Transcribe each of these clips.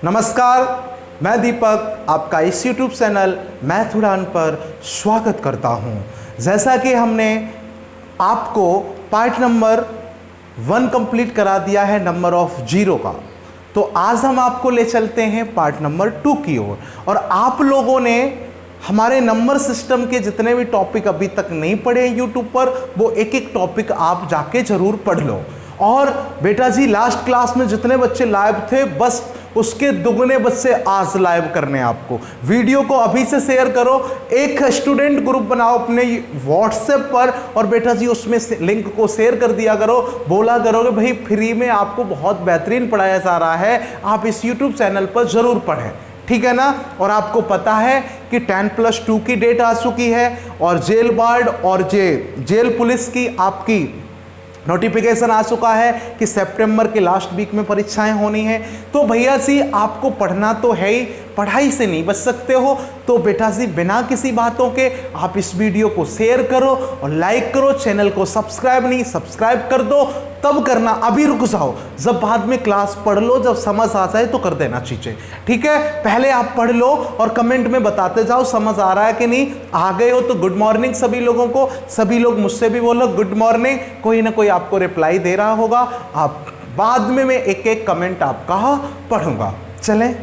नमस्कार, मैं दीपक आपका इस YouTube चैनल मैथ उड़ान पर स्वागत करता हूं। जैसा कि हमने आपको पार्ट नंबर 1 कंप्लीट करा दिया है नंबर ऑफ जीरो का, तो आज हम आपको ले चलते हैं पार्ट नंबर 2 की ओर। और आप लोगों ने हमारे नंबर सिस्टम के जितने भी टॉपिक अभी तक नहीं पढ़े हैं यूट्यूब पर, वो एक एक टॉपिक आप जाके जरूर पढ़ लो। और बेटा जी, लास्ट क्लास में जितने बच्चे लाइव थे, बस उसके दुगने बच्चे आज लाइव करने आपको। वीडियो को अभी से शेयर करो, एक स्टूडेंट ग्रुप बनाओ अपने व्हाट्सएप पर, और बेटा जी उसमें लिंक को शेयर कर दिया करो। बोला करो कि भाई फ्री में आपको बहुत बेहतरीन पढ़ाया जा रहा है, आप इस यूट्यूब चैनल पर जरूर पढ़ें, ठीक है ना। और आपको पता है कि 10+2 की डेट आ चुकी है, और जेल वार्ड और जेल पुलिस की आपकी नोटिफिकेशन आ चुका है कि सितंबर के लास्ट वीक में परीक्षाएं होनी है। तो भैया जी आपको पढ़ना तो है ही, पढ़ाई से नहीं बच सकते हो, तो बेटा जी बिना किसी बातों के आप इस वीडियो को शेयर करो और लाइक करो। चैनल को सब्सक्राइब कर दो, तब करना, अभी रुक जाओ, जब बाद में क्लास पढ़ लो, जब समझ आ जाए तो कर देना चीजें, ठीक है। पहले आप पढ़ लो और कमेंट में बताते जाओ समझ आ रहा है कि नहीं। आ गए हो तो गुड मॉर्निंग सभी लोगों को, सभी लोग मुझसे भी बोलो गुड मॉर्निंग। कोई ना कोई आपको रिप्लाई दे रहा होगा, आप बाद में मैं एक एक कमेंट आपका पढ़ूंगा। चलें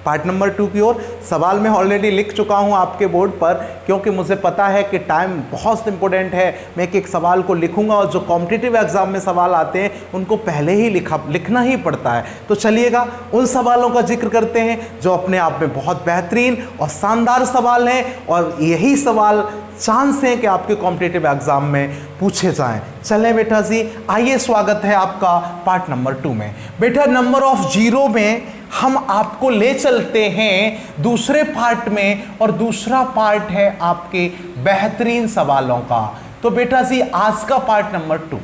पार्ट नंबर 2 की ओर। सवाल मैं ऑलरेडी लिख चुका हूं आपके बोर्ड पर, क्योंकि मुझे पता है कि टाइम बहुत इंपॉर्टेंट है। मैं एक एक सवाल को लिखूंगा, और जो कॉम्पिटिटिव एग्जाम में सवाल आते हैं उनको पहले ही लिखना ही पड़ता है। तो चलिएगा उन सवालों का जिक्र करते हैं जो अपने आप में बहुत बेहतरीन और शानदार सवाल हैं, और यही सवाल चांस है कि आपके कॉम्पिटिटिव एग्जाम में पूछे जाएं। चलें बेटा जी, आइए, स्वागत है आपका पार्ट नंबर 2 में। बेटा नंबर ऑफ जीरो में हम आपको ले चलते हैं दूसरे पार्ट में, और दूसरा पार्ट है आपके बेहतरीन सवालों का। तो बेटा जी आज का पार्ट नंबर 2,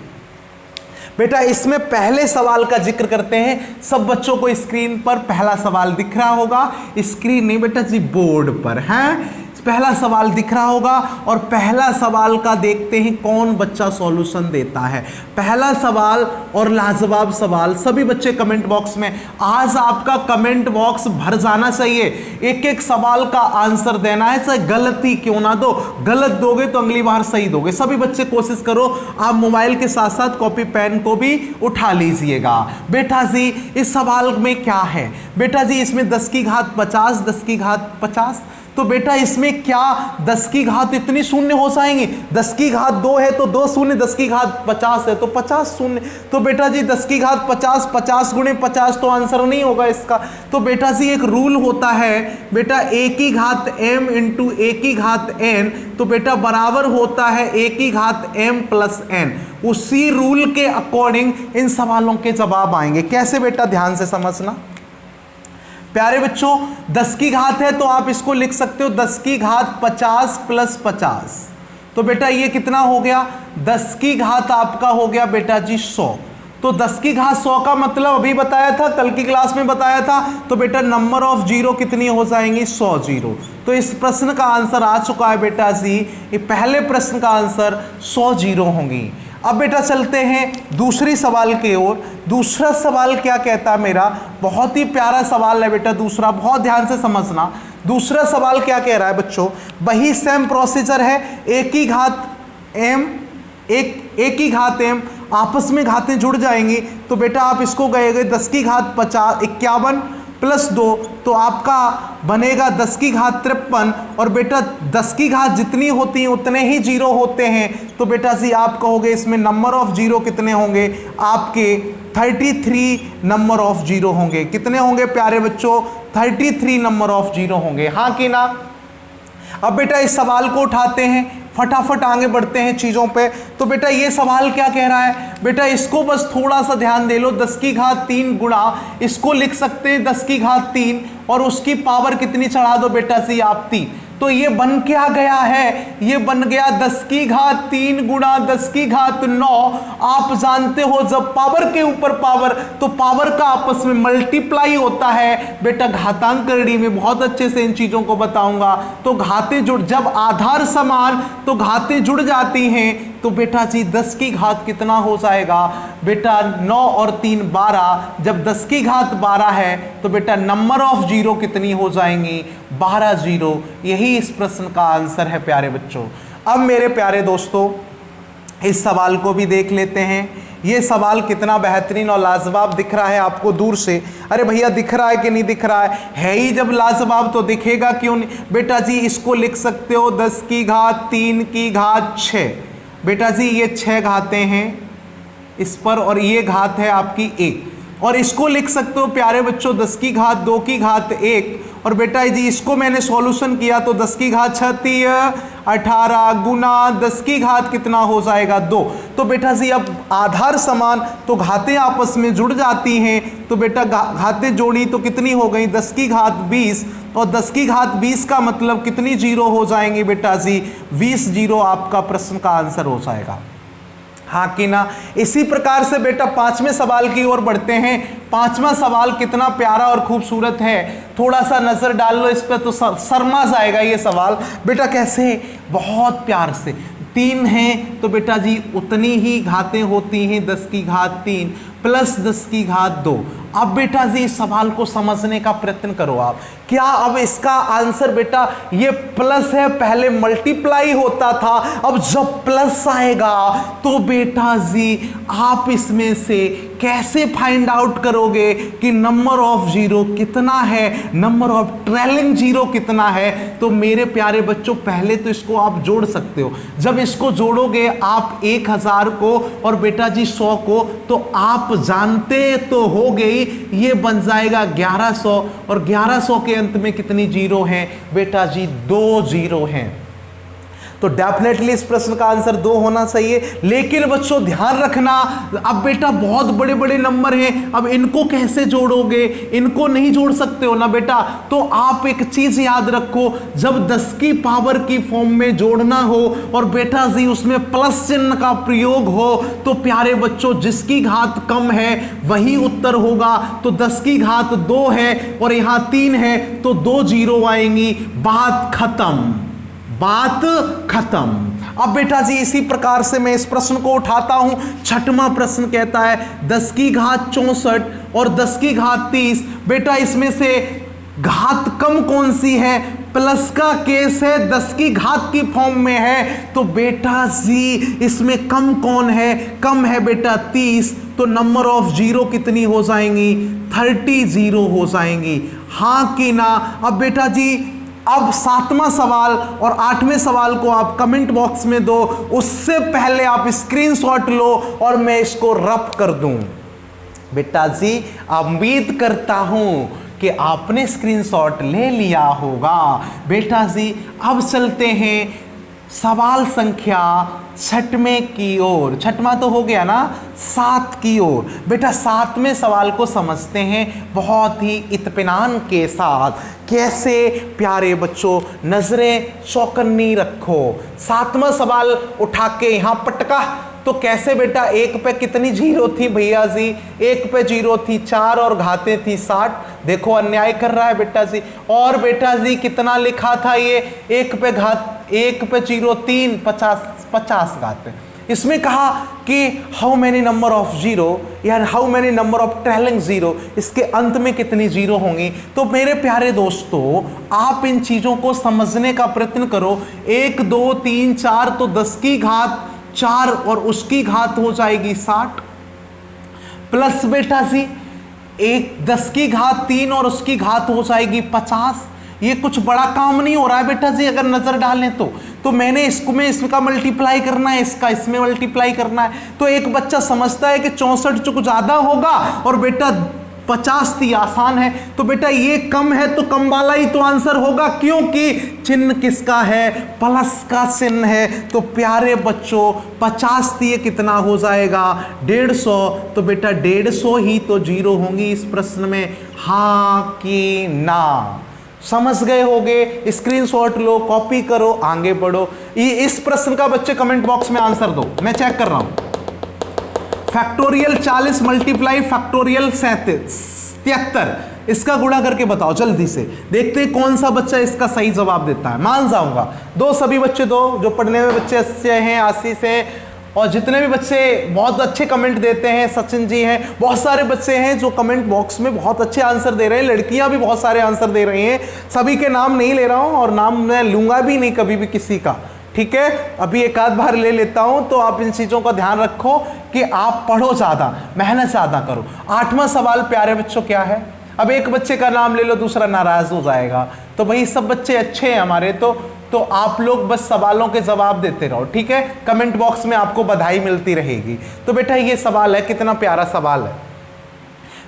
बेटा इसमें पहले सवाल का जिक्र करते हैं। सब बच्चों को स्क्रीन पर पहला सवाल दिख रहा होगा, स्क्रीन नहीं बेटा जी बोर्ड पर है, पहला सवाल दिख रहा होगा। और पहला सवाल का देखते हैं कौन बच्चा सॉल्यूशन देता है। पहला सवाल और लाजवाब सवाल, सभी बच्चे कमेंट बॉक्स में, आज आपका कमेंट बॉक्स भर जाना चाहिए। एक एक सवाल का आंसर देना है, चाहे गलत ही क्यों ना दो, गलत दोगे तो अगली बार सही दोगे। सभी बच्चे कोशिश करो, आप मोबाइल के साथ साथ कॉपी पेन को भी उठा लीजिएगा। बेटा जी इस सवाल में क्या है, बेटा जी इसमें 10 की घात 50, 10 की घात 50, तो बेटा इसमें क्या 10 की घात इतनी शून्य हो जाएंगी। 10 की घात 2 है तो 2 शून्य, 10 की घात 50 है तो 50 शून्य। तो बेटा जी 10 की घात 50, 50 गुणे 50 तो आंसर नहीं होगा इसका। तो बेटा जी एक रूल होता है बेटा, a की घात m इंटू a की घात n, तो बेटा बराबर होता है a की घात m प्लस n। उसी रूल के अकॉर्डिंग इन सवालों के जवाब आएंगे। कैसे बेटा, ध्यान से समझना प्यारे बच्चों। 10 की घात है तो आप इसको लिख सकते हो 10 की घात 50 प्लस 50, तो बेटा ये कितना हो गया, 10 की घात आपका हो गया बेटा जी 100। तो 10 की घात 100 का मतलब अभी बताया था, कल की क्लास में बताया था। तो बेटा नंबर ऑफ जीरो कितनी हो जाएंगी, 100 जीरो। तो इस प्रश्न का आंसर आ चुका है बेटा जी, ये पहले प्रश्न का आंसर 100 जीरो होंगी। अब बेटा चलते हैं दूसरी सवाल की ओर। दूसरा सवाल क्या कहता है मेरा, बहुत ही प्यारा सवाल है बेटा दूसरा, बहुत ध्यान से समझना। दूसरा सवाल क्या कह रहा है बच्चों, वही सेम प्रोसीजर है, एक की घात m आपस में घातें जुड़ जाएंगी। तो बेटा आप इसको गए 10 की घात 51 प्लस 2, तो आपका बनेगा 10 की घात 53। और बेटा 10 की घात जितनी होती है उतने ही जीरो होते हैं। तो बेटा जी आप कहोगे इसमें नंबर ऑफ जीरो कितने होंगे, आपके 33 नंबर ऑफ जीरो होंगे। कितने होंगे प्यारे बच्चों, 33 नंबर ऑफ जीरो होंगे, हाँ कि ना। अब बेटा इस सवाल को उठाते हैं, फटाफट आगे बढ़ते हैं चीज़ों पे। तो बेटा ये सवाल क्या कह रहा है, बेटा इसको बस थोड़ा सा ध्यान दे लो। 10 की घात 3 गुणा, इसको लिख सकते हैं 10 की घात 3, और उसकी पावर कितनी चढ़ा दो बेटा जी आप 3। तो ये बन क्या गया है, ये बन गया 10 की घात 3 गुणा 10 की घात 9। आप जानते हो जब पावर के ऊपर पावर, तो पावर का आपस में मल्टीप्लाई होता है। बेटा घातांक करणी में बहुत अच्छे से इन चीजों को बताऊंगा। तो घातें जुड़, जब आधार समान तो घातें जुड़ जाती हैं, तो बेटा जी 10 की घात कितना हो जाएगा बेटा, 9 और 3 12। जब 10 की घात 12 है तो बेटा नंबर ऑफ जीरो कितनी हो जाएंगी, 12 जीरो। यही इस प्रश्न का आंसर है प्यारे बच्चों। अब मेरे प्यारे दोस्तों इस सवाल को भी देख लेते हैं। ये सवाल कितना बेहतरीन और लाजवाब दिख रहा है आपको दूर से। अरे भैया दिख रहा है कि नहीं दिख रहा है ही जब लाजवाब तो दिखेगा क्यों नहीं। बेटा जी इसको लिख सकते हो 10 की घात 3 की घात 6। बेटा जी ये 6 घातें हैं इस पर और ये घात है आपकी 1। और इसको लिख सकते हो प्यारे बच्चों 10 की घात 2 की घात 1। और बेटा जी इसको मैंने सॉल्यूशन किया तो 10 की घात 36 18 गुना 10 की घात कितना हो जाएगा 2। तो बेटा जी अब आधार समान तो घातें आपस में जुड़ जाती हैं। तो बेटा घातें जोड़ी तो कितनी हो गई 10 की घात 20। और 10 की घात 20 का मतलब कितनी जीरो हो जाएंगे बेटा जी 20 जीरो। आपका प्रश्न का आंसर हो जाएगा, हाँ कि ना। इसी प्रकार से बेटा 5वें सवाल की ओर बढ़ते हैं। 5वां सवाल कितना प्यारा और खूबसूरत है, थोड़ा सा नजर डाल लो इस पर तो शर्मा जाएगा ये सवाल। बेटा कैसे, बहुत प्यार से 3 हैं तो बेटा जी उतनी ही घातें होती हैं 10 की घात 3 प्लस 10 की घात 2। अब बेटा जी इस सवाल को समझने का प्रयत्न करो आप। क्या अब इसका आंसर बेटा ये प्लस है, पहले मल्टीप्लाई होता था, अब जब प्लस आएगा तो बेटा जी आप इसमें से कैसे फाइंड आउट करोगे कि नंबर ऑफ जीरो कितना है, नंबर ऑफ ट्रेलिंग जीरो कितना है। तो मेरे प्यारे बच्चों पहले तो इसको आप जोड़ सकते हो। जब इसको जोड़ोगे आप 1000 को और बेटा जी 100 को, तो आप जानते तो हो गई ये बन जाएगा 1100। और 1100 के अंत में कितनी जीरो हैं बेटा जी 2 जीरो हैं। तो डेफिनेटली इस प्रश्न का आंसर 2 होना चाहिए। लेकिन बच्चों ध्यान रखना, अब बेटा बहुत बड़े बड़े नंबर हैं, अब इनको कैसे जोड़ोगे, इनको नहीं जोड़ सकते हो ना बेटा। तो आप एक चीज याद रखो, जब 10 की पावर की फॉर्म में जोड़ना हो और बेटा जी उसमें प्लस चिन्ह का प्रयोग हो, तो प्यारे बच्चों जिसकी घात कम है वही उत्तर होगा। तो 10 की घात 2 है और यहां 3 है तो 2 जीरो आएंगी, बात खत्म, बात खत्म। अब बेटा जी इसी प्रकार से मैं इस प्रश्न को उठाता हूं। 6वां प्रश्न कहता है 10 की घात 64 और 10 की घात 30। बेटा इसमें से घात कम कौन सी है, प्लस का केस है, 10 की घात की फॉर्म में है। तो बेटा जी इसमें कम कौन है, कम है बेटा 30। तो नंबर ऑफ जीरो कितनी हो जाएंगी 30 जीरो हो जाएंगी, हाँ कि ना। अब बेटा जी अब 7वां सवाल और 8वें सवाल को आप कमेंट बॉक्स में दो, उससे पहले आप स्क्रीनशॉट लो और मैं इसको रब कर दूं। बेटा जी उम्मीद करता हूं कि आपने स्क्रीनशॉट ले लिया होगा। बेटा जी अब चलते हैं सवाल संख्या 6वें की ओर। 6वां तो हो गया ना, 7 की ओर। बेटा 7वें सवाल को समझते हैं बहुत ही इत्मीनान के साथ। कैसे प्यारे बच्चों नजरें चौकन्नी रखो। 7वां सवाल उठा के यहां पटका तो कैसे बेटा, 1 पे कितनी जीरो थी भैया जी, 1 पे जीरो थी 4 और घातें थी 60। देखो अन्याय कर रहा है बेटा जी। और बेटा जी कितना लिखा था ये, 1 पे घात 1 पे जीरो 3 50 घातें। इसमें कहा कि how many number of zero या how many number of trailing zero, इसके अंत में कितनी जीरो होंगी। तो मेरे प्यारे दोस्तों आप इन चीजों को समझने का प्रयत्न करो। 1 2 3 4 तो 10 की घात 4 और उसकी घात हो जाएगी 60 प्लस बेटा जी 10 की घात 3 और उसकी घात हो जाएगी 50। ये कुछ बड़ा काम नहीं हो रहा है बेटा जी अगर नजर डालें तो मैंने इसका मल्टीप्लाई करना है, इसका इसमें मल्टीप्लाई करना है। तो एक बच्चा समझता है कि 64 चुक ज्यादा होगा और बेटा 50 थी, आसान है। तो बेटा ये कम है तो कम वाला ही तो आंसर होगा, क्योंकि चिन्ह किसका है, प्लस का चिन्ह है। तो प्यारे बच्चों 50 थी, ये कितना हो जाएगा 150। तो बेटा 150 ही तो जीरो होंगी इस प्रश्न में, हाँ कि ना। समझ गए होगे, स्क्रीनशॉट लो, कॉपी करो, आगे बढ़ो। इस प्रश्न का बच्चे कमेंट बॉक्स में आंसर दो, मैं चेक कर रहा हूं। फैक्टोरियल 40 मल्टीप्लाई फैक्टोरियल 73, इसका गुणा करके बताओ जल्दी से। देखते हैं कौन सा बच्चा इसका सही जवाब देता है। मान जाऊंगा दो, सभी बच्चे दो, जो पढ़ने में बच्चे अच्छे हैं, आशीष है, और जितने भी बच्चे बहुत अच्छे कमेंट देते हैं, सचिन जी हैं, बहुत सारे बच्चे हैं जो कमेंट बॉक्स में बहुत अच्छे आंसर दे रहे हैं, लड़कियां भी बहुत सारे आंसर दे रही हैं। सभी के नाम नहीं ले रहा हूं और नाम मैं लूंगा भी नहीं कभी भी किसी का, ठीक है। अभी एक आध बार ले लेता हूं, तो आप इन चीज़ों का ध्यान रखो कि आप पढ़ो ज़्यादा, मेहनत ज़्यादा करो। 8वां सवाल प्यारे बच्चों क्या है? अब एक बच्चे का नाम ले लो, दूसरा नाराज हो जाएगा, तो भाई सब बच्चे अच्छे हैं हमारे, तो आप लोग बस सवालों के जवाब देते रहो, ठीक है। कमेंट बॉक्स में आपको बधाई मिलती रहेगी। तो बेटा ये सवाल है, कितना प्यारा सवाल है,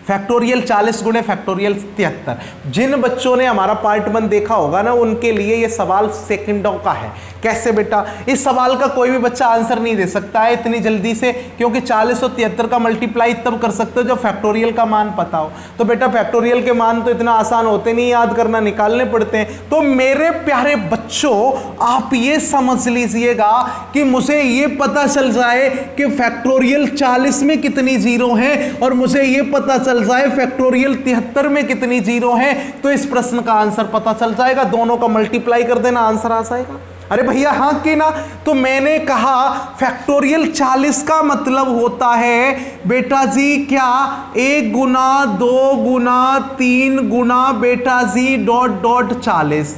फैक्टोरियल 40 गुणे फैक्टोरियल 73। जिन बच्चों ने हमारा पार्ट 1 देखा होगा ना, उनके लिए ये सवाल सेकंडों का है। कैसे बेटा? इस सवाल का कोई भी बच्चा आंसर नहीं दे सकता है इतनी जल्दी से, क्योंकि 40 और 73 का मल्टीप्लाई तब कर सकते हो जब फैक्टोरियल का मान पता हो। तो बेटा फैक्टोरियल के मान तो इतना आसान होते नहीं, याद करना, निकालने पड़ते हैं। तो मेरे प्यारे बच्चों, आप ये समझ लीजिएगा कि मुझे ये पता चल जाए कि फैक्टोरियल 40 में कितनी जीरो हैं और मुझे ये पता चल जाए फैक्टोरियल 73 में कितनी जीरो हैं, तो इस प्रश्न का आंसर पता चल जाएगा। दोनों का मल्टीप्लाई कर देना, आंसर आ जाएगा। अरे भैया हाँ कि ना? तो मैंने कहा फैक्टोरियल 40 का मतलब होता है बेटा जी क्या, 1 गुना 2 गुना 3 गुना बेटा जी डॉट डॉट 40,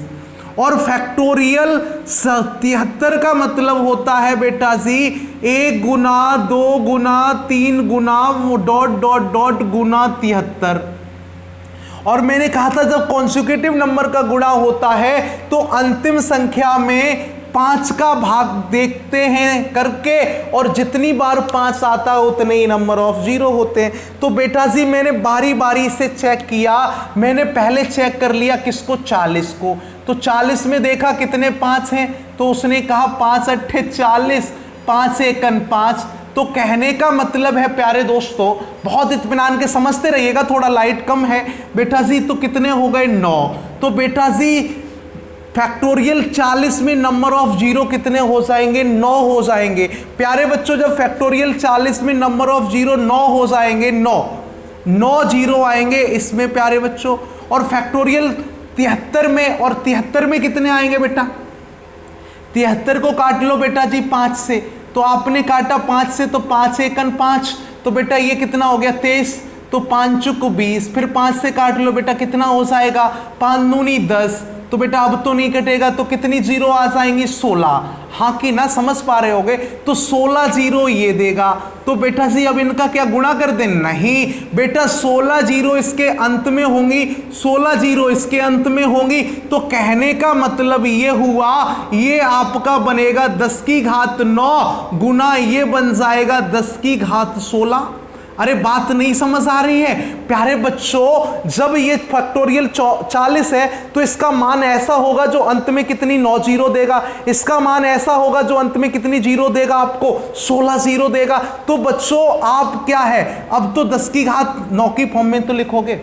और फैक्टोरियल 73 का मतलब होता है बेटा जी 1 गुना 2 गुना 3 गुना डॉट डॉट डॉट गुना 73। और मैंने कहा था जब कॉन्सिक्यूटिव नंबर का गुणा होता है तो अंतिम संख्या में 5 का भाग देखते हैं करके, और जितनी बार 5 आता है उतने ही नंबर ऑफ जीरो होते हैं। तो बेटा जी मैंने बारी बारी से चेक किया, मैंने पहले चेक कर लिया किसको, 40 को। तो 40 में देखा कितने 5 हैं, तो उसने कहा 5 अट्ठे 40, 5 एकन 5। तो कहने का मतलब है प्यारे दोस्तों, बहुत इत्मीनान के समझते रहिएगा, थोड़ा लाइट कम है बेटा जी। तो कितने हो गए 9। तो बेटा जी फैक्टोरियल 40 में नंबर ऑफ जीरो कितने हो जाएंगे, 9 हो जाएंगे। प्यारे बच्चों जब फैक्टोरियल 40 में नंबर ऑफ जीरो 9 हो जाएंगे, 9 जीरो आएंगे इसमें प्यारे बच्चों। और फैक्टोरियल 73 में, और 73 में कितने आएंगे बेटा, 73 को काट लो बेटा जी 5 से, तो आपने काटा 5 से, तो 5 एकन 5, तो बेटा ये कितना हो गया 23, तो 5 चुक 20, फिर 5 से काट लो बेटा कितना हो जाएगा, 5 दूनी 10, तो बेटा अब तो नहीं कटेगा, तो कितनी जीरो आ जाएंगी 16। हाँ कि ना, समझ पा रहे होगे? तो 16 जीरो ये देगा। तो बेटा जी अब इनका क्या गुणा कर दे? नहीं बेटा, 16 जीरो इसके अंत में होंगी, 16 जीरो इसके अंत में होंगी। तो कहने का मतलब ये हुआ, ये आपका बनेगा 10 की घात 9 गुना ये बन जाएगा 10 की घात 16। अरे बात नहीं समझ आ रही है प्यारे बच्चों? जब ये फैक्टोरियल 40 है तो इसका मान ऐसा होगा जो अंत में कितनी 9 जीरो देगा, इसका मान ऐसा होगा जो अंत में कितनी जीरो देगा, आपको 16 जीरो देगा। तो बच्चों आप क्या है, अब तो 10 की घात 9 की फॉर्म में तो लिखोगे,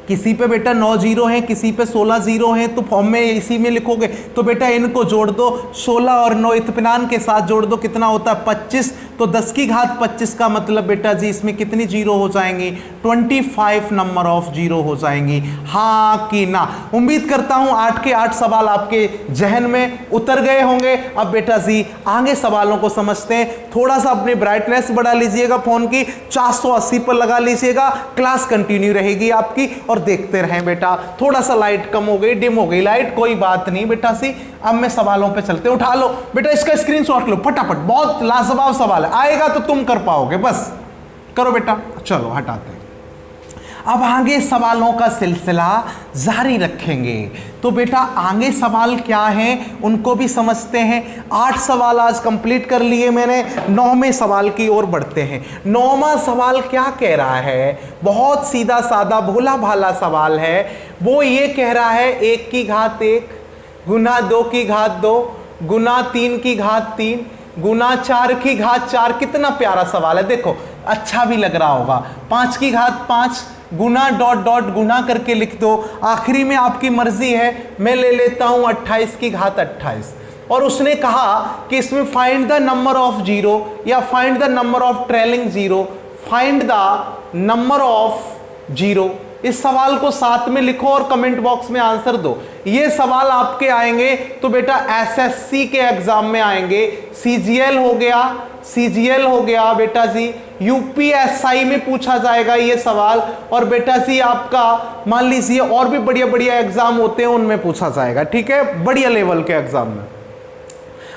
किसी पे बेटा 9 जीरो हैं, किसी पे 16 जीरो हैं, तो फॉर्म में इसी में लिखोगे। तो बेटा इनको जोड़ दो, 16 और 9 इत्मीनान के साथ जोड़ दो, कितना होता है 25। तो 10 की घात 25 का मतलब बेटा जी इसमें कितनी जीरो हो जाएंगी, 25 नंबर ऑफ जीरो हो जाएंगी। हाँ कि ना? उम्मीद करता हूं 8 के 8 सवाल आपके जहन में उतर गए होंगे। अब बेटा जी आगे सवालों को समझते हैं। थोड़ा सा अपनी ब्राइटनेस बढ़ा लीजिएगा, फोन की 480 पर लगा लीजिएगा, क्लास कंटिन्यू रहेगी आपकी, और देखते रहें बेटा। थोड़ा सा लाइट कम हो गई, डिम हो गई लाइट, कोई बात नहीं बेटा सी। अब मैं सवालों पे चलते, उठा लो बेटा, इसका स्क्रीनशॉट लो फटाफट, बहुत लाजवाब सवाल है, आएगा तो तुम कर पाओगे, बस करो बेटा। चलो हटाते हैं, अब आगे सवालों का सिलसिला जारी रखेंगे। तो बेटा आगे सवाल क्या हैं उनको भी समझते हैं। 8 सवाल आज कंप्लीट कर लिए मैंने, 9वें सवाल की ओर बढ़ते हैं। 9वां सवाल क्या कह रहा है, बहुत सीधा साधा भोला भाला सवाल है। वो ये कह रहा है 1 की घात 1 गुना 2 की घात 2 गुना 3 की घात 3 गुना 4 की घात 4। कितना प्यारा सवाल है, देखो अच्छा भी लग रहा होगा। 5 की घात 5 गुना डॉट डॉट गुना करके लिख दो। आखिरी में आपकी मर्जी है, मैं ले लेता हूं 28 की घात 28। और उसने कहा कि इसमें find the number of zero या find the number of trailing zero, find the number of zero. इस सवाल को साथ में लिखो और कमेंट बॉक्स में आंसर दो। ये सवाल आपके आएंगे तो बेटा एसएससी के एग्जाम में आएंगे, सीजीएल हो गया, CGL हो गया बेटा जी, UPSI में पूछा जाएगा ये सवाल, और बेटा जी आपका मान लीजिए और भी बढ़िया बढ़िया एग्जाम होते हैं उनमें पूछा जाएगा, ठीक है, बढ़िया लेवल के एग्जाम में।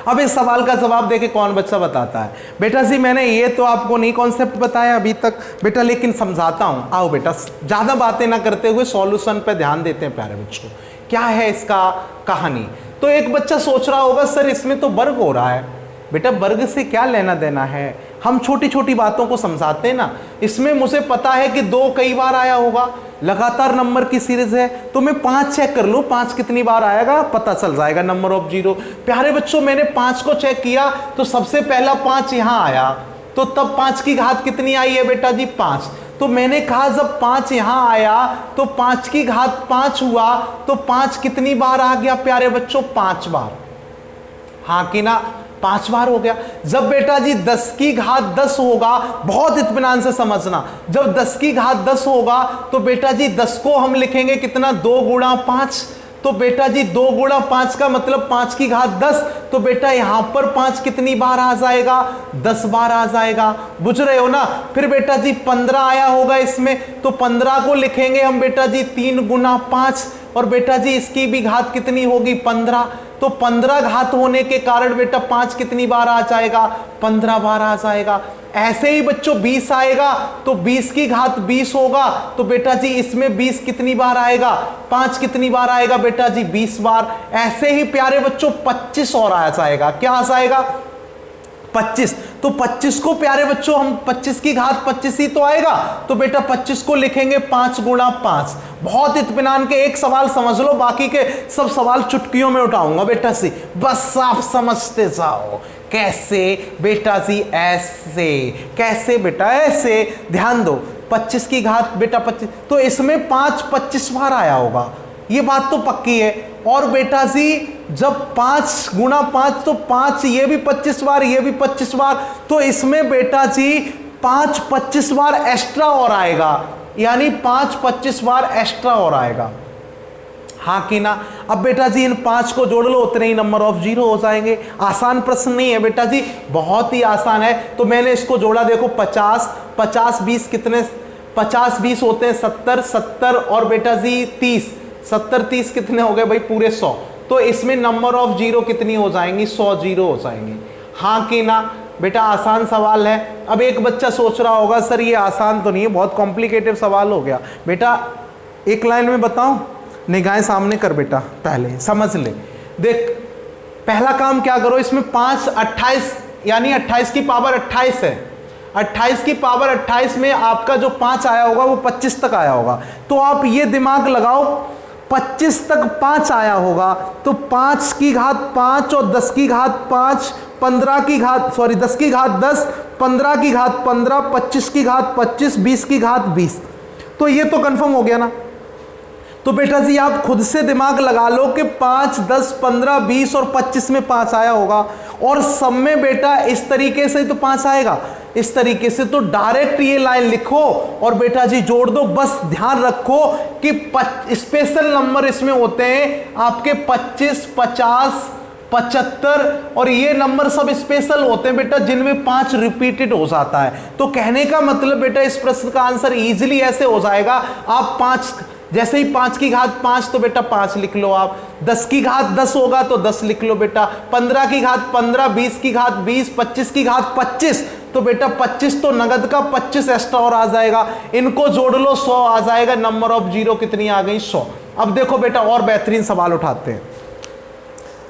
अब इस सवाल का जवाब देके कौन बच्चा बताता है? बेटा जी मैंने ये तो आपको नहीं कॉन्सेप्ट बताया अभी तक बेटा, लेकिन समझाता हूं। आओ बेटा, ज्यादा बातें ना करते हुए सॉल्यूशन पे ध्यान देते हैं प्यारे बच्चों। क्या है इसका कहानी? तो एक बच्चा सोच रहा होगा सर इसमें तो वर्ग हो रहा है। बेटा वर्ग से क्या लेना देना है, हम छोटी छोटी बातों को समझाते हैं ना। इसमें मुझे पता है कि 2 कई बार आया होगा, लगातार नंबर की सीरीज है, तो मैं 5 चेक कर लूं, 5 कितनी बार आएगा पता चल जाएगा, नंबर ऑफ जीरो। प्यारे बच्चों मैंने 5 को चेक किया तो सबसे पहला 5 यहां आया, तो तब 5 की घात कितनी आई है बेटा जी? 5। तो मैंने कहा जब 5 यहां आया तो 5 की घात 5 हुआ, तो 5 कितनी बार आ गया प्यारे बच्चों? 5 बार। हाँ कि ना? 5 बार हो गया। जब बेटा जी 10 की घात 10 होगा, बहुत इत्मीनान से समझना, जब 10 की घात 10 होगा तो बेटा जी 10 को हम लिखेंगे कितना? 2 गुणा 5। तो बेटा जी 2 गुणा 5 का मतलब 5 की घात 10, तो बेटा यहां पर 5 कितनी बार आ जाएगा? 10 बार आ जाएगा। बुझ रहे हो ना? फिर बेटा जी 15 आया होगा इसमें, तो 15 को लिखेंगे हम बेटा जी 3 गुणा 5, और बेटा जी इसकी भी घात कितनी होगी? 15। तो 15 घात होने के कारण बेटा 5 कितनी बार आ जाएगा? 15 बार आ जाएगा। ऐसे ही बच्चों 20 आएगा तो 20 की घात 20 होगा, तो बेटा जी इसमें 20 कितनी बार आएगा? 5 कितनी बार आएगा बेटा जी? 20 बार। ऐसे ही प्यारे बच्चों 25 और आ जाएगा। क्या आ जाएगा? 25। तो 25 को प्यारे बच्चों हम 25 की घात 25 ही तो आएगा, तो बेटा 25 को लिखेंगे 5 गुणा 5। बहुत इत्मीनान के एक सवाल समझ लो, बाकी के सब सवाल चुटकियों में उठाऊंगा बेटा सी, बस आप समझते जाओ। कैसे बेटा जी? ऐसे। कैसे बेटा? ऐसे। ध्यान दो, 25 की घात बेटा 25, तो इसमें 5 25 बार आया होगा, ये बात तो पक्की है। और बेटा जी जब 5 गुणा 5 तो 5, ये भी 25 बार, ये भी 25 बार, तो इसमें बेटा जी 5 25 बार एक्स्ट्रा और आएगा, यानी 5 25 बार एक्स्ट्रा और आएगा। हाँ कि ना? अब बेटा जी इन 5 को जोड़ लो, उतने ही नंबर ऑफ जीरो हो जाएंगे। आसान प्रश्न नहीं है बेटा जी, बहुत ही आसान है। तो मैंने इसको जोड़ा, देखो 50 50 20 कितने? 50 20 होते हैं 70 70 और बेटा जी 30 70 30 कितने हो गए भाई? पूरे 100। तो इसमें नंबर ऑफ जीरो कितनी हो जाएंगी? 100 जीरो हो जाएंगे। हाँ कि ना? बेटा आसान सवाल है। अब एक बच्चा सोच रहा होगा सर ये आसान तो नहीं है, बहुत कॉम्प्लिकेटेड सवाल हो गया। बेटा एक लाइन में बताऊं, निगाहें सामने कर बेटा, पहले समझ ले। देख पहला काम क्या करो, इसमें 5 28 यानी 28 की पावर 28 है, 28 की पावर 28 में आपका जो 5 आया होगा वो 25 तक आया होगा। तो आप ये दिमाग लगाओ, 25 तक 5 आया होगा, तो 5 की घात 5 और 10 की घात 5, 15 की घात 10 की घात 10, 15 की घात 15, 25 की घात 25, 20 की घात 20। तो ये तो कंफर्म हो गया ना? तो बेटा जी आप खुद से दिमाग लगा लो कि 5 10 15 20 और 25 में 5 आया होगा, और सब में बेटा इस तरीके से तो 5 आएगा, इस तरीके से। तो डायरेक्ट ये लाइन लिखो और बेटा जी जोड़ दो। बस ध्यान रखो कि स्पेशल नंबर इसमें होते हैं आपके 25 50 75, और ये नंबर सब स्पेशल होते हैं बेटा जिनमें 5 रिपीटेड हो जाता है। तो कहने का मतलब बेटा इस प्रश्न का आंसर इजीली ऐसे हो जाएगा, आप 5 जैसे ही 5 की घात 5 तो बेटा 5 लिख लो आप, 10 की घात 10 होगा तो 10 लिख लो बेटा, 15 की घात 15, 20 की घात 20, 25 की घात 25, तो बेटा 25 तो नगद का 25 एक्स्ट्रा और आ जाएगा, इनको जोड़ लो 100 आ जाएगा। नंबर ऑफ जीरो कितनी आ गई? 100। अब देखो बेटा और बेहतरीन सवाल उठाते हैं।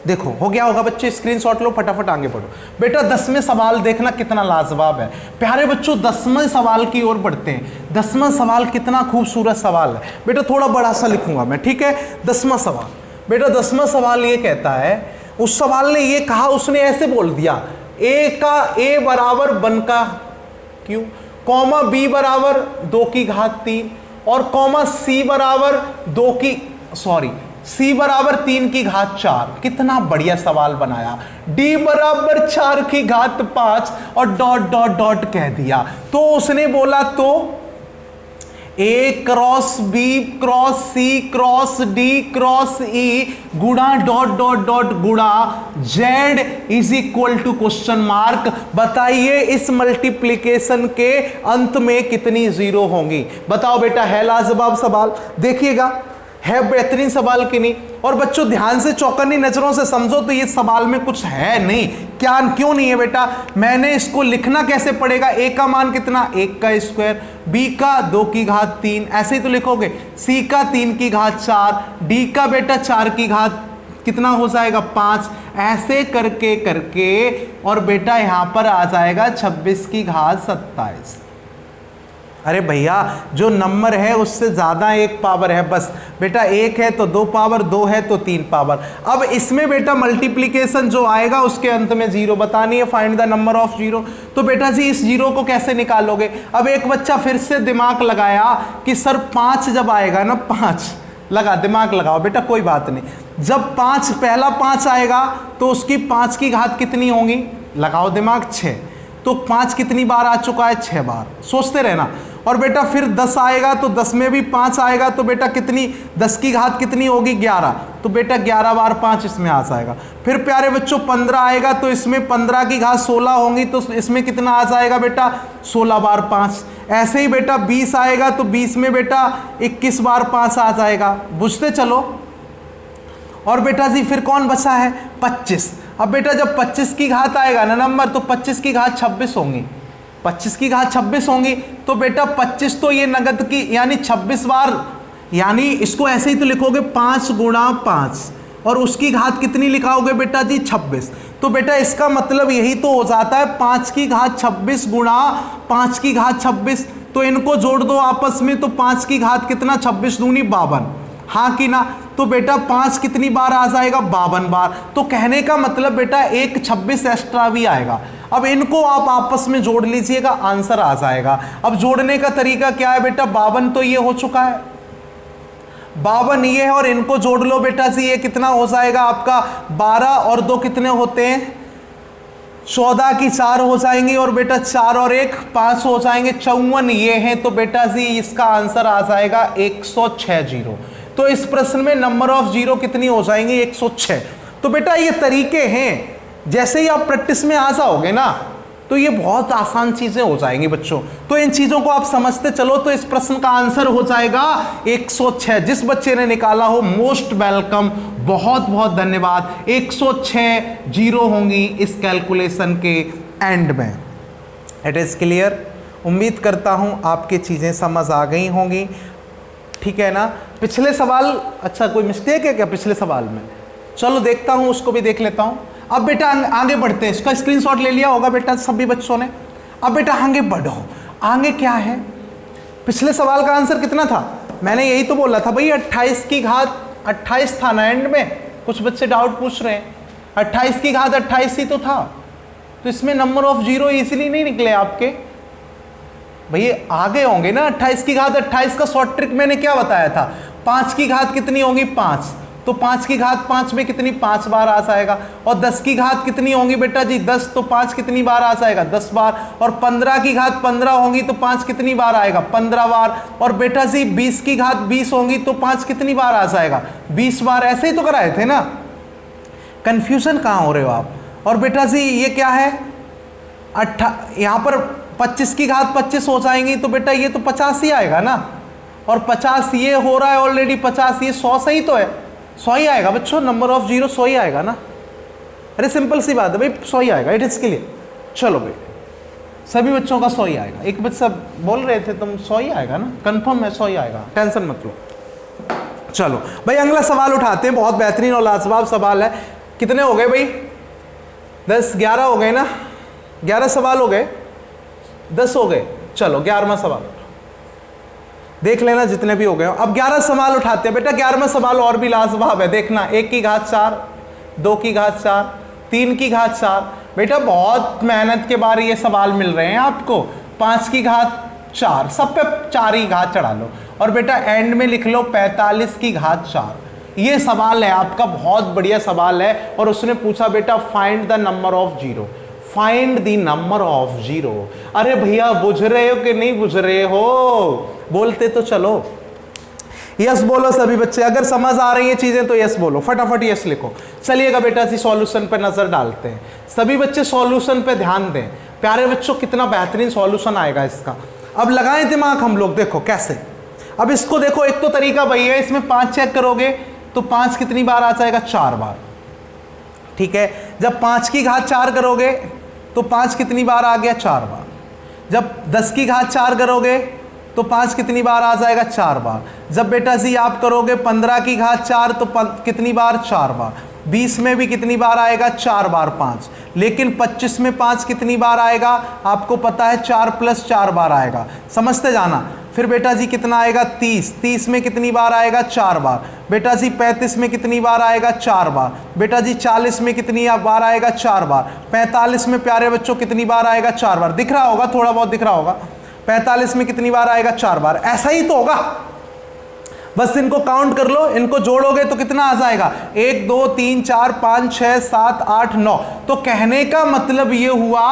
देखो हो गया होगा बच्चे, स्क्रीनशॉट लो, फटाफट आगे बढ़ो। बेटा 10वें सवाल देखना कितना लाजवाब है। प्यारे बच्चों 10वें सवाल की ओर बढ़ते हैं। 10वां सवाल कितना खूबसूरत सवाल है बेटा, थोड़ा बड़ा सा लिखूंगा मैं, ठीक है। 10वां सवाल बेटा, 10वां सवाल ये कहता है, उस सवाल ने ये कहा, उसने ऐसे बोल दिया ए का ए बराबर बन का क्यों, कॉमा बी बराबर 2 की घात 3 और कॉमा सी बराबर सी बराबर 3 की घात 4। कितना बढ़िया सवाल बनाया। डी बराबर 4 की घात 5 और डॉट डॉट डॉट कह दिया। तो उसने बोला तो A cross B cross C cross D cross E गुणा डॉट डॉट डॉट गुणा Z is equal to question mark. बताइए इस मल्टीप्लीकेशन के अंत में कितनी जीरो होंगी? बताओ बेटा, है लाजवाब सवाल, देखिएगा है बेहतरीन सवाल कि नहीं। और बच्चों ध्यान से चौकन्नी नजरों से समझो तो ये सवाल में कुछ है नहीं। क्या क्यों नहीं है बेटा? मैंने इसको लिखना कैसे पड़ेगा? ए का मान कितना? 1 का स्क्वायर, बी का 2 की घात 3, ऐसे ही तो लिखोगे, सी का 3 की घात 4, डी का बेटा 4 की घात कितना हो जाएगा 5, ऐसे करके करके और बेटा यहां पर आ जाएगा 26 की घात 27। अरे भैया जो नंबर है उससे ज़्यादा एक पावर है बस। बेटा 1 है तो 2 पावर, 2 है तो 3 पावर। अब इसमें बेटा मल्टीप्लिकेशन जो आएगा उसके अंत में जीरो बतानी है, find the number of zero. तो बेटा जी इस जीरो को कैसे निकालोगे? अब एक बच्चा फिर से दिमाग लगाया कि सर 5 जब आएगा ना, 5 लगा, दिमाग लगाओ बेटा, कोई बात नहीं। जब 5 पहला 5 आएगा तो उसकी 5 की घात कितनी होंगी? लगाओ दिमाग, 6। तो 5 कितनी बार आ चुका है? 6 बार, सोचते रहना। और बेटा फिर 10 आएगा तो 10 में भी 5 आएगा तो बेटा कितनी, 10 की घात कितनी होगी? 11। तो बेटा 11 बार 5 इसमें आ जाएगा। फिर प्यारे बच्चों 15 आएगा तो इसमें 15 की घात 16 होंगी तो इसमें कितना आ जाएगा बेटा? 16 बार 5। ऐसे ही बेटा 20 आएगा तो 20 में बेटा 21 बार 5 आ जाएगा। बुझते चलो। और बेटा जी फिर कौन बचा है? 25। अब बेटा जब 25 की घात आएगा ना नंबर, तो 25 की घात 26 होंगी। 25 की घात 26 होंगी तो बेटा 25 तो ये नगद की यानी 26 बार, यानी इसको ऐसे ही तो लिखोगे 5 गुणा 5 और उसकी घात कितनी लिखाओगे बेटा जी? 26। तो बेटा इसका मतलब यही तो हो जाता है 5 की घात 26 गुणा 5 की घात 26। तो इनको जोड़ दो आपस में, तो 5 की घात कितना? 26 दूनी 52, हाँ कि ना? तो बेटा 5 कितनी बार आ जाएगा? 52 बार। तो कहने का मतलब बेटा एक 26 एक्स्ट्रा भी आएगा। अब इनको आप आपस में जोड़ लीजिएगा, आंसर आ जाएगा। अब जोड़ने का तरीका क्या है बेटा? 52 तो ये हो चुका है, 52 ये है, और इनको जोड़ लो बेटा जी, ये कितना हो जाएगा आपका? 12 और 2 कितने होते हैं? 14 की 4 हो जाएंगी, और बेटा 4 और 1 5 हो जाएंगे, 54 ये है। तो बेटा जी इसका आंसर आ जाएगा 106 जीरो। तो इस प्रश्न में नंबर ऑफ जीरो कितनी हो जाएंगी? 106। तो बेटा ये तरीके हैं, जैसे ही आप प्रैक्टिस में आ जाओगे ना तो ये बहुत आसान चीजें हो जाएंगी बच्चों। तो इन चीजों को आप समझते चलो तो इस प्रश्न का आंसर हो जाएगा 106। जिस बच्चे ने निकाला हो मोस्ट वेलकम, बहुत बहुत धन्यवाद। 106 जीरो होंगी इस कैलकुलेशन के एंड में। It is clear? उम्मीद करता हूं आपकी चीजें समझ आ गई होंगी, ठीक है ना? पिछले सवाल, अच्छा कोई मिस्टेक है क्या पिछले सवाल में? चलो देखता हूं, उसको भी देख लेता हूं। अब बेटा आगे बढ़ते हैं। इसका स्क्रीनशॉट ले लिया होगा बेटा सभी बच्चों ने। अब बेटा आगे बढ़ो। आगे क्या है? पिछले सवाल का आंसर कितना था? मैंने यही तो बोला था भाई 28 की घात 28 था ना एंड में। कुछ बच्चे डाउट पूछ रहे हैं, 28 की घात 28 ही तो था, तो इसमें नंबर ऑफ जीरो इजीली नहीं निकले आपके भैया, आगे होंगे ना। 28 की घात 28 का शॉर्ट ट्रिक मैंने क्या बताया था? 5 की घात कितनी होगी? 5। तो 5 की घात 5 में कितनी? 5 बार आ जाएगा। और 10 की घात कितनी होंगी बेटा जी? 10। तो 5 कितनी बार आ जाएगा? 10 बार। और 15 की घात 15 होंगी तो 5 कितनी बार आएगा? 15 बार। और बेटा जी 20 की घात 20 होंगी तो 5 कितनी बार आ जाएगा? 20 बार। ऐसे ही तो कराए थे ना, कंफ्यूजन कहाँ हो रहे हो आप? और बेटा जी ये क्या है? यहाँ पर 25 की घात 25 हो जाएंगी तो बेटा ये तो 50 ही आएगा ना। और 50 ये हो रहा है ऑलरेडी, 50 ये 100 सही तो है, 100 ही आएगा बच्चों। नंबर ऑफ जीरो 100 ही आएगा ना। अरे सिंपल सी बात है भाई, 100 ही आएगा। It is clear? चलो भाई सभी बच्चों का 100 ही आएगा। एक बच्चा बोल रहे थे तुम 100 ही आएगा ना, कंफर्म है 100 ही आएगा, टेंशन मत लो। चलो भाई अगला सवाल उठाते हैं, बहुत बेहतरीन और लाजवाब सवाल है। कितने हो गए भाई? 10 11 हो गए ना, 11 सवाल हो गए, 10 हो गए। चलो 11वां सवाल देख लेना जितने भी हो गए। अब 11 सवाल उठाते हैं बेटा। 11वां सवाल और भी लाजवाब है, देखना। 1 की घात 4, 2 की घात 4, 3 की घात 4। बेटा बहुत मेहनत के बाद ये सवाल मिल रहे हैं आपको। 5 की घात 4, सब पे 4 ही घात चढ़ा लो। और बेटा एंड में लिख लो 45 की घात 4। ये सवाल है आपका, बहुत बढ़िया सवाल है। और उसने पूछा बेटा find the number of zero, find the number of zero. अरे भैया बुझ रहे हो कि नहीं बुझ रहे हो? बोलते तो चलो। यस बोलो सभी बच्चे, अगर समझ आ रही है चीजें तो यस बोलो, फटाफट यस लिखो। चलिएगा बेटा जी सॉल्यूशन पे नजर डालते हैं। सभी बच्चे सॉल्यूशन पे ध्यान दें। प्यारे बच्चों कितना बेहतरीन सॉल्यूशन आएगा इसका। अब लगाएं दिमाग हम लोग, देखो कैसे। अब इसको देखो, एक तो तरीका वही है, इसमें 5 चेक करोगे तो 5 कितनी बार आ जाएगा, 4 बार। ठीक है, जब 5 की घात 4 करोगे तो 5 कितनी बार आ गया, 4 बार। जब 10 की घात 4 करोगे तो 5 कितनी बार आ जाएगा, 4 बार। जब बेटा जी आप करोगे 15 की घात 4 तो कितनी बार, 4 बार। 20 में भी कितनी बार आएगा, 4 बार 5। लेकिन 25 में 5 कितनी बार आएगा, आपको पता है 4 + 4 बार आएगा, समझते जाना। फिर बेटा जी कितना आएगा, 30। 30 में कितनी बार आएगा, 4 बार। बेटा जी 35 में कितनी बार आएगा, 4 बार। बेटा जी 40 में कितनी बार आएगा, 4 बार। 45 में प्यारे बच्चों कितनी बार आएगा, 4 बार। दिख रहा होगा, थोड़ा बहुत दिख रहा होगा। 45 में कितनी बार आएगा, 4 बार। ऐसा ही तो होगा, बस इनको काउंट कर लो, इनको जोड़ोगे तो कितना आ जाएगा, 1 2 3 4 5 6 7 8 9। तो कहने का मतलब ये हुआ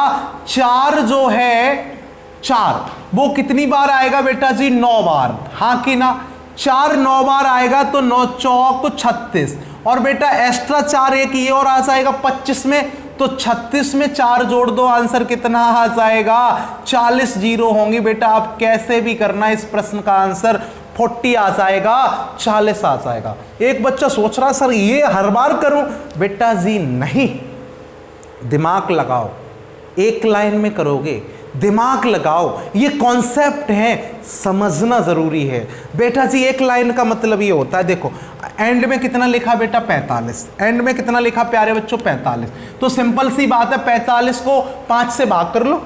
4 जो है 4 वो कितनी बार आएगा बेटा जी, 9 बार। हाँ कि ना, 4 9 बार आएगा तो 9 चौक 36। और बेटा एक्स्ट्रा 4 एक ये और आ जाएगा 25 में, तो 36 में 4 जोड़ दो, आंसर कितना आ जाएगा, 40 जीरो होंगी। बेटा आप कैसे भी करना, इस प्रश्न का आंसर 40 आ जाएगा, 40 आ जाएगा। एक बच्चा सोच रहा सर ये हर बार करूं, बेटा जी नहीं, दिमाग लगाओ, एक लाइन में करोगे, दिमाग लगाओ, ये कॉन्सेप्ट है, समझना जरूरी है। बेटा जी एक लाइन का मतलब ये होता है, देखो एंड में कितना लिखा बेटा, 45। एंड में कितना लिखा प्यारे बच्चों, 45। तो सिंपल सी बात है, 45 को 5 से भाग कर लो।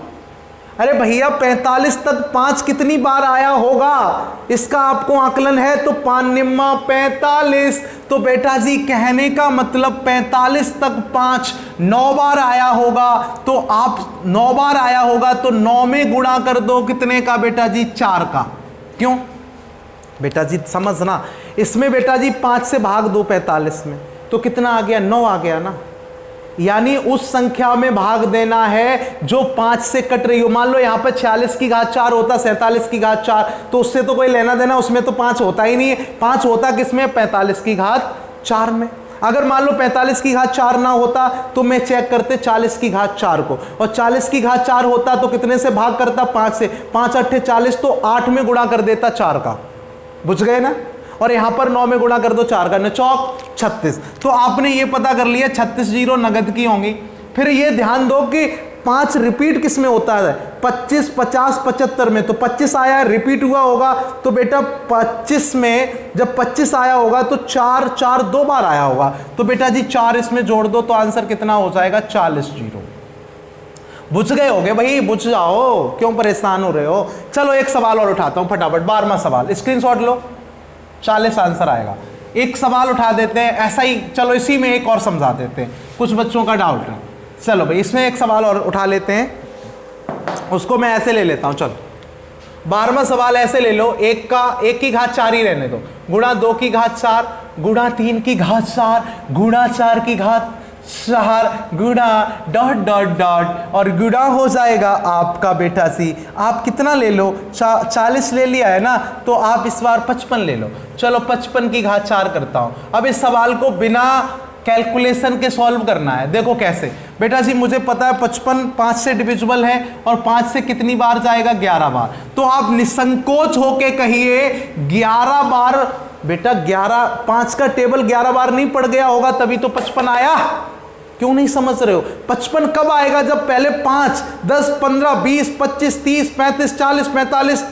अरे भैया 45 तक 5 कितनी बार आया होगा, इसका आपको आकलन है, तो 5 निम्मा 45। तो बेटा जी कहने का मतलब 45 तक 5 9 बार आया होगा, तो आप 9 बार आया होगा तो 9 में गुणा कर दो, कितने का बेटा जी, 4 का। क्यों बेटा जी समझना, इसमें बेटा जी 5 से भाग दो 45 में, तो कितना आ गया, 9 आ गया ना। यानी उस संख्या में भाग देना है जो 5 से कट रही हो। मान लो यहां पर 46 की घात 4 होता, 47 की घात 4, तो उससे तो कोई लेना देना, उसमें तो 5 होता ही नहीं है। 5 होता किसमें, 45 की घात 4 में। अगर मान लो 45 की घात 4 ना होता तो मैं चेक करते 40 की घात 4 को, और 40 की घात 4 होता तो कितने से भाग करता, 5 से। 5 8 40, तो 8 में गुणा कर देता 4 का, बुझ गए ना। और यहां पर 9 में गुणा कर दो 4 का, 9 चौक 36। तो आपने ये पता कर लिया 36 जीरो नगद की होंगी। फिर ये ध्यान दो कि 5 रिपीट किस में होता है, 25 50 75 में, तो 25 आया रिपीट हुआ होगा, तो बेटा 25 में जब 25 आया होगा तो 4 4 2 बार आया होगा, तो बेटा जी 4 इसमें जोड़ दो, तो आंसर कितना हो जाएगा, 40 जीरो। बुझ गए होगे भाई, बुझ जाओ, क्यों परेशान हो रहे हो। चलो एक सवाल और उठाता हूं फटाफट, 12वां सवाल, स्क्रीनशॉट लो, 40 आंसर आएगा। एक सवाल उठा देते हैं ऐसा ही, चलो इसी में एक और समझा देते हैं, कुछ बच्चों का डाउट है। चलो भाई इसमें एक सवाल और उठा लेते हैं, उसको मैं ऐसे ले लेता हूं। चलो 12वां सवाल ऐसे ले लो, 1 की घात 4 ही रहने दो, गुणा 2 की घात 4, गुणा 3 की घात 4, गुणा 4 की घात 4, गुणा डॉट डॉट डॉट, और गुणा हो जाएगा आपका बेटा सी, आप कितना ले लो, 40 ले लिया है ना, तो आप इस बार 55 ले लो। चलो 55 की घात 4 करता हूं। अब इस सवाल को बिना कैलकुलेशन के सॉल्व करना है। देखो कैसे बेटा जी, मुझे पता है 55 5 से डिविजिबल है, और 5 से कितनी बार जाएगा, 11 बार। तो आप निसंकोच होके कहिए 11 बार। बेटा 11 5 का टेबल 11 बार नहीं पड़ गया होगा, तभी तो 55 आया। क्यों नहीं समझ रहे हो, 55 कब आएगा, जब पहले 5 10 15 20 25 30 35 40 45,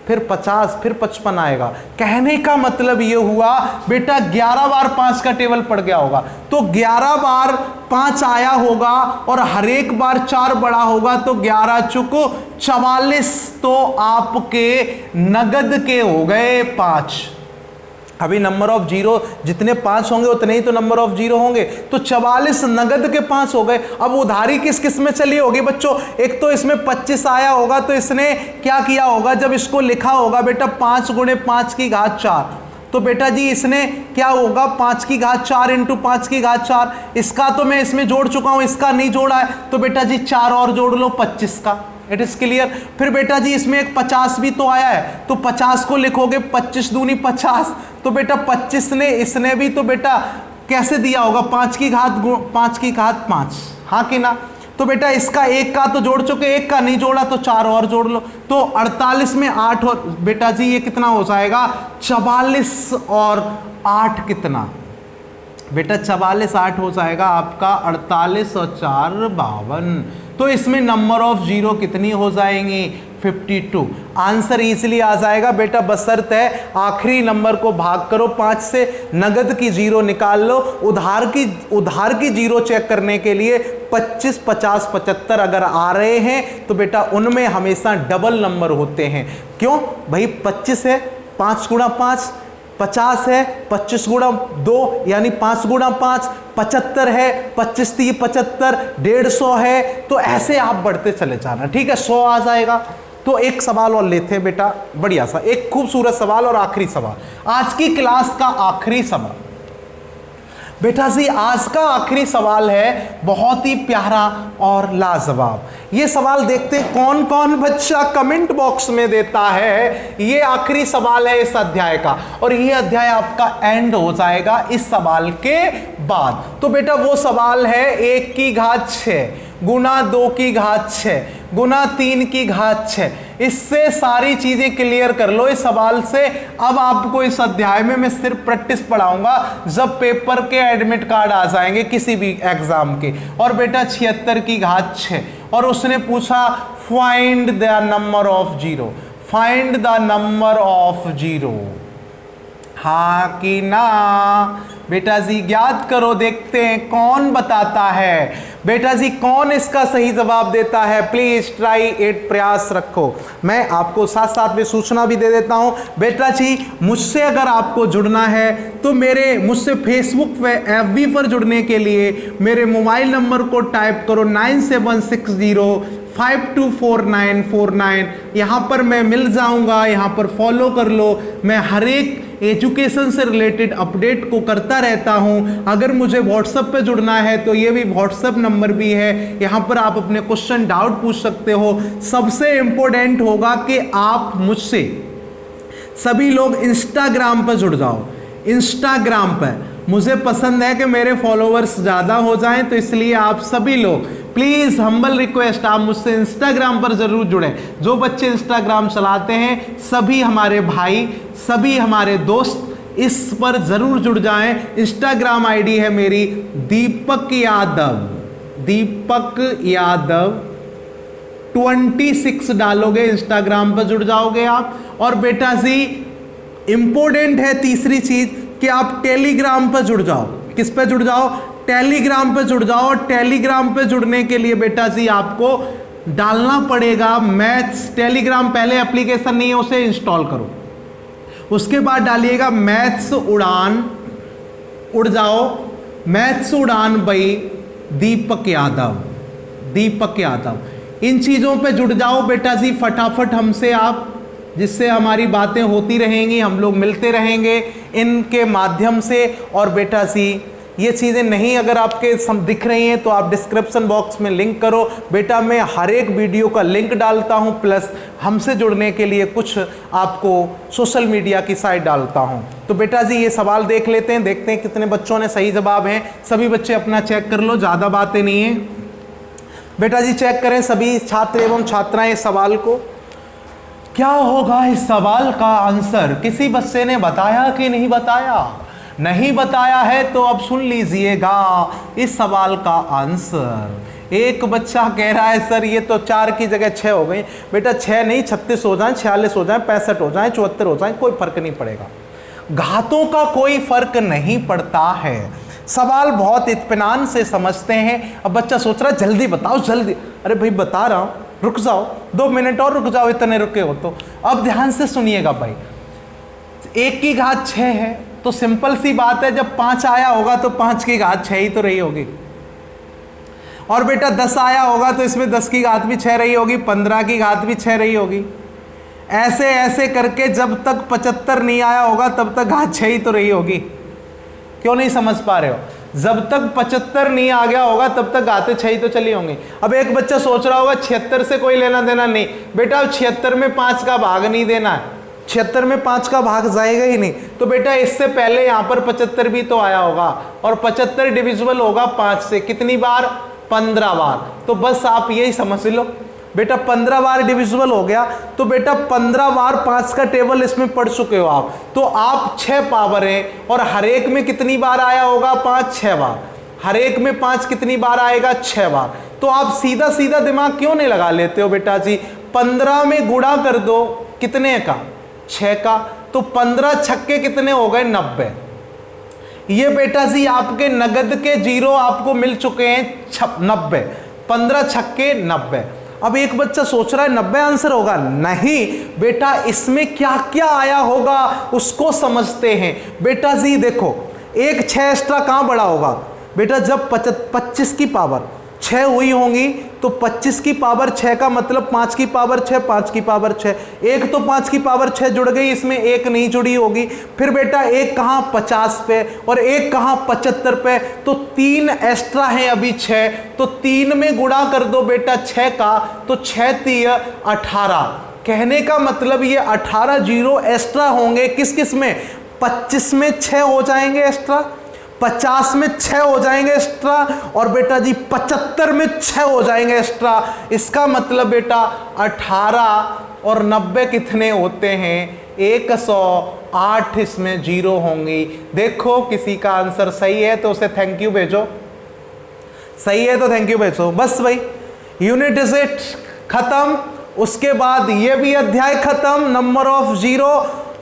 फिर 50, फिर 55 आएगा। कहने का मतलब ये हुआ बेटा 11 बार 5 का टेबल पड़ गया होगा, तो 11 बार 5 आया होगा, और हर एक बार 4 बड़ा होगा, तो 11 चुको 44, तो आपके नगद के हो गए 5। अभी नंबर ऑफ जीरो जितने 5 होंगे उतने ही तो नंबर ऑफ जीरो होंगे, तो 44 नगद के 5 हो गए। अब उधारी किस किस में चली होगी बच्चों, एक तो इसमें 25 आया होगा, तो इसने क्या किया होगा, जब इसको लिखा होगा बेटा 5 गुणे 5 की घात 4, तो बेटा जी इसने क्या होगा, 5 की घात 4 इंटू 5 की घात 4, इसका तो मैं इसमें जोड़ चुका हूं, इसका नहीं जोड़ा है, तो बेटा जी 4 और जोड़ लो 25 का। It is clear. फिर बेटा जी इसमें एक 50 भी तो आया है, तो 50 को लिखोगे 25 दूनी 50, तो बेटा 25 ने इसने भी तो बेटा कैसे दिया होगा 5 की घात 5, हाँ कि ना। तो बेटा इसका एक का तो जोड़ चुके, एक का नहीं जोड़ा तो 4 और जोड़ लो, तो 48 में 8 और बेटा जी ये कितना हो जाएगा 44 और 8 कितना बेटा 44 8 हो जाएगा आपका 48 और 4 52। तो इसमें नंबर ऑफ जीरो कितनी हो जाएंगी 52। आंसर इजीली आ जाएगा बेटा, बशर्ते आखिरी नंबर को भाग करो 5 से, नगद की जीरो निकाल लो, उधार की जीरो चेक करने के लिए 25 50 75 अगर आ रहे हैं तो बेटा उनमें हमेशा डबल नंबर होते हैं। क्यों भाई 25 है 5 गुणा 5, 50 है 25 गुणा 2 यानी 5 गुणा 5, 75 है 25 3 75, 150 है, तो ऐसे आप बढ़ते चले जाना, ठीक है 100 आ जाएगा। तो एक सवाल और लेते हैं बेटा, बढ़िया सा एक खूबसूरत सवाल और आखिरी सवाल, आज की क्लास का आखिरी सवाल बेटा जी, आज का आखिरी सवाल है बहुत ही प्यारा और लाजवाब। ये सवाल देखते हैं कौन कौन बच्चा कमेंट बॉक्स में देता है। ये आखिरी सवाल है इस अध्याय का, और ये अध्याय आपका एंड हो जाएगा इस सवाल के बाद। तो बेटा वो सवाल है 1 की घात 6 गुना 2 की घात 6 गुना 3 की घात 6। इससे सारी चीजें क्लियर कर लो इस सवाल से। अब आपको इस अध्याय में मैं सिर्फ प्रैक्टिस पढ़ाऊंगा, जब पेपर के एडमिट कार्ड आ जाएंगे किसी भी एग्जाम के। और बेटा 76 की घात 6, और उसने पूछा find the number of zero, find the number of zero, हाँ कि ना बेटा जी ज्ञात करो, देखते हैं कौन बताता है बेटा जी, कौन इसका सही जवाब देता है। प्लीज ट्राई इट, प्रयास रखो। मैं आपको साथ साथ में सूचना भी दे देता हूं बेटा जी, मुझसे अगर आपको जुड़ना है तो मुझसे फेसबुक व एफबी पर जुड़ने के लिए मेरे मोबाइल नंबर को टाइप करो 9760524949। यहाँ पर मैं मिल जाऊँगा, यहाँ पर फॉलो कर लो। मैं हर एक एजुकेशन से रिलेटेड अपडेट को करता रहता हूँ। अगर मुझे व्हाट्सएप पे जुड़ना है तो ये भी व्हाट्सएप नंबर भी है, यहाँ पर आप अपने क्वेश्चन डाउट पूछ सकते हो। सबसे इम्पोर्टेंट होगा कि आप मुझसे सभी लोग इंस्टाग्राम पर जुड़ जाओ। इंस्टाग्राम पर मुझे पसंद है कि मेरे फॉलोअर्स ज़्यादा हो जाएं, तो इसलिए आप सभी लोग प्लीज़ हम्बल रिक्वेस्ट, आप मुझसे इंस्टाग्राम पर ज़रूर जुड़ें। जो बच्चे इंस्टाग्राम चलाते हैं, सभी हमारे भाई, सभी हमारे दोस्त इस पर ज़रूर जुड़ जाएं। इंस्टाग्राम आईडी है मेरी दीपक यादव, दीपक यादव 26 डालोगे इंस्टाग्राम पर जुड़ जाओगे आप। और बेटा जी इंपॉर्टेंट है तीसरी चीज़ कि आप टेलीग्राम पर जुड़ जाओ। किस पे जुड़ जाओ? टेलीग्राम पे जुड़ जाओ। टेलीग्राम पे जुड़ने के लिए बेटा जी आपको डालना पड़ेगा मैथ्स। टेलीग्राम पहले एप्लीकेशन नहीं है, उसे इंस्टॉल करो, उसके बाद डालिएगा मैथ्स उड़ान, उड़ जाओ मैथ्स उड़ान भाई दीपक यादव, दीपक यादव। इन चीज़ों पे जुड़ जाओ बेटा जी फटाफट हमसे आप, जिससे हमारी बातें होती रहेंगी, हम लोग मिलते रहेंगे इनके माध्यम से। और बेटा जी ये चीज़ें नहीं अगर आपके दिख रही हैं तो आप डिस्क्रिप्शन बॉक्स में लिंक करो बेटा, मैं हर एक वीडियो का लिंक डालता हूं, प्लस हमसे जुड़ने के लिए कुछ आपको सोशल मीडिया की साइट डालता हूं। तो बेटा जी ये सवाल देख लेते हैं, देखते हैं कितने बच्चों ने सही जवाब हैं। सभी बच्चे अपना चेक कर लो, ज़्यादा बातें नहीं है बेटा जी, चेक करें सभी छात्र एवं छात्राएं इस सवाल को। क्या होगा इस सवाल का आंसर? किसी बच्चे ने बताया कि नहीं बताया? नहीं बताया है तो अब सुन लीजिएगा इस सवाल का आंसर। एक बच्चा कह रहा है सर ये तो 4 की जगह 6 हो गई। बेटा 6 नहीं, 36 हो जाए, 46 हो जाए, 65 हो जाए, 74 हो जाए, कोई फर्क नहीं पड़ेगा। घातों का कोई फर्क नहीं पड़ता है। सवाल बहुत इत्मीनान से समझते हैं। अब बच्चा सोच रहा है जल्दी बताओ जल्दी। अरे भाई बता रहा हूँ, रुक जाओ 2 मिनट और रुक जाओ, इतने रुके हो तो। अब ध्यान से सुनिएगा भाई, 1 की घात 6 है तो सिंपल सी बात है, जब 5 आया होगा तो 5 की घात 6 ही तो रही होगी। और बेटा 10 आया होगा तो इसमें 10 की घात भी 6 रही होगी, 15 की घात भी 6 रही होगी। ऐसे ऐसे करके जब तक 75 नहीं आया होगा तब तक घात 6 ही तो रही होगी। क्यों नहीं समझ पा रहे हो? जब तक 75 नहीं आ गया होगा तब तक गाते 6 ही तो चली होंगे। अब एक बच्चा सोच रहा होगा 76 से कोई लेना देना नहीं। बेटा 76 में 5 का भाग नहीं देना है, 76 में 5 का भाग जाएगा ही नहीं। तो बेटा इससे पहले यहाँ पर 75 भी तो आया होगा, और 75 डिविजिबल होगा 5 से, कितनी बार? 15 बार। तो बस आप यही समझ लो बेटा 15 बार डिविजिबल हो गया। तो बेटा 15 बार 5 का टेबल इसमें पढ़ चुके हो आप। तो आप 6 पावर है, और हर एक में कितनी बार आया होगा? 5 6 बार। हर एक में 5 कितनी बार आएगा? 6 बार। तो आप सीधा सीधा दिमाग क्यों नहीं लगा लेते हो बेटा जी? 15 में गुणा कर दो, कितने का? 6 का। तो 15 छक्के कितने हो गए? 90। ये बेटा जी आपके नगद के जीरो आपको मिल चुके हैं 90। 15 छक्के 90। अब एक बच्चा सोच रहा है 90 आंसर होगा। नहीं बेटा, इसमें क्या क्या आया होगा उसको समझते हैं। बेटा जी देखो, एक 6 एक्स्ट्रा कहाँ बड़ा होगा? बेटा जब 25 की पावर 6 हुई होंगी तो 25 की पावर 6 का मतलब 5 की पावर 6, 5 की पावर 6। एक तो 5 की पावर 6 जुड़ गई, इसमें एक नहीं जुड़ी होगी। फिर बेटा एक कहाँ? 50 पे, और एक कहाँ? 75 पे। तो 3 एक्स्ट्रा है अभी 6। तो 3 में गुणा कर दो बेटा 6 का, तो 6 3 18। कहने का मतलब ये 18 जीरो एक्स्ट्रा होंगे। किस किस में? 25 में 6 हो जाएंगे एक्स्ट्रा, 50 में 6 हो जाएंगे एक्स्ट्रा, और बेटा जी 75 में 6 हो जाएंगे एक्स्ट्रा। इसका मतलब बेटा 18 और 90 कितने होते हैं? 108 इसमें जीरो होंगी। देखो किसी का आंसर सही है तो उसे थैंक यू भेजो, सही है तो थैंक यू भेजो। बस भाई यूनिट डिजिट खत्म, उसके बाद ये भी अध्याय खत्म, नंबर ऑफ जीरो।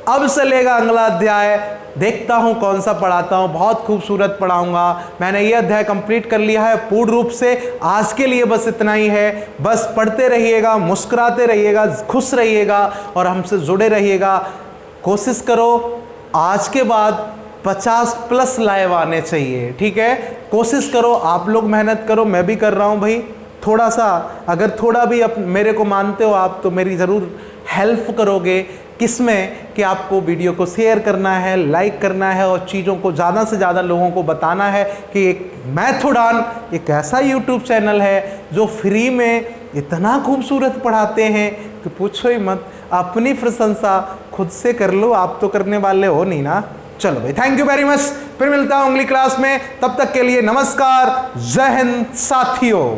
अब चलेगा अगला अध्याय, देखता हूं कौन सा पढ़ाता हूं। बहुत खूबसूरत पढ़ाऊंगा। मैंने ये अध्याय कंप्लीट कर लिया है पूर्ण रूप से। आज के लिए बस इतना ही है। बस पढ़ते रहिएगा, मुस्कुराते रहिएगा, खुश रहिएगा और हमसे जुड़े रहिएगा। कोशिश करो आज के बाद 50+ लाइव आने चाहिए, ठीक है? कोशिश करो, आप लोग मेहनत करो, मैं भी कर रहा हूं भाई। थोड़ा सा अगर थोड़ा भी मेरे को मानते हो आप तो मेरी ज़रूर हेल्प करोगे। किसमें? कि आपको वीडियो को शेयर करना है, लाइक करना है, और चीज़ों को ज़्यादा से ज़्यादा लोगों को बताना है कि एक मैथुडान एक ऐसा यूट्यूब चैनल है जो फ्री में इतना खूबसूरत पढ़ाते हैं कि पूछो ही मत। अपनी प्रशंसा खुद से कर लो, आप तो करने वाले हो नहीं ना। चलो भाई, थैंक यू वेरी मच। फिर मिलता हूँ अगली क्लास में, तब तक के लिए नमस्कार, जय हिंद साथियों।